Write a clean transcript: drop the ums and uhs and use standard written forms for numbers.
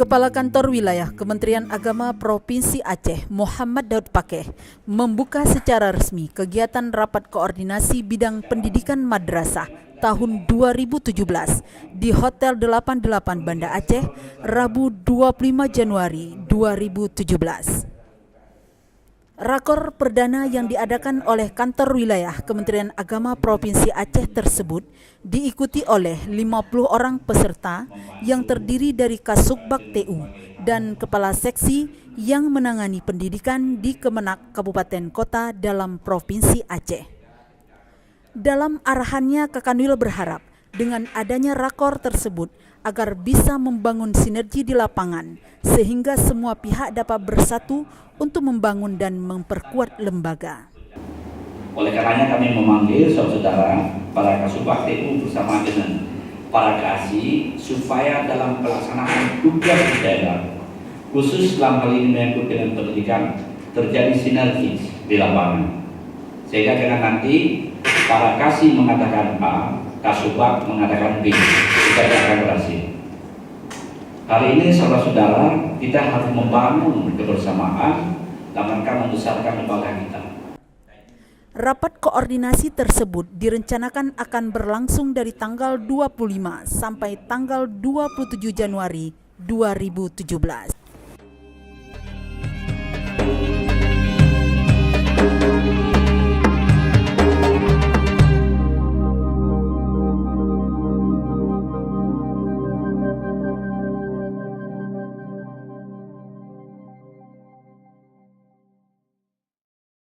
Kepala Kantor Wilayah Kementerian Agama Provinsi Aceh, Muhammad Daud Pakeh, membuka secara resmi kegiatan Rapat Koordinasi Bidang Pendidikan Madrasah tahun 2017 di Hotel 88 Banda Aceh, Rabu 25 Januari 2017. Rakor perdana yang diadakan oleh Kantor Wilayah Kementerian Agama Provinsi Aceh tersebut diikuti oleh 50 orang peserta yang terdiri dari Kasubag TU dan Kepala Seksi yang menangani pendidikan di Kemenak Kabupaten Kota dalam Provinsi Aceh. Dalam arahannya, Kakanwil berharap dengan adanya rakor tersebut agar bisa membangun sinergi di lapangan sehingga semua pihak dapat bersatu untuk membangun dan memperkuat lembaga. Oleh karenanya kami memanggil saudara para Kasubag TU bersama dengan para KASI supaya dalam pelaksanaan tugas di daerah, khusus dalam hal ini menyangkut dengan pendidikan, terjadi sinergi di lapangan. Sehingga dengan nanti para KASI mengatakan A, Kasubag mengatakan B, kita akan berhasil. Hari ini saudara-saudara, kita harus membangun kebersamaan dalam rangka membesarkan lembaga kita. Rapat koordinasi tersebut direncanakan akan berlangsung dari tanggal 25 sampai tanggal 27 Januari 2017.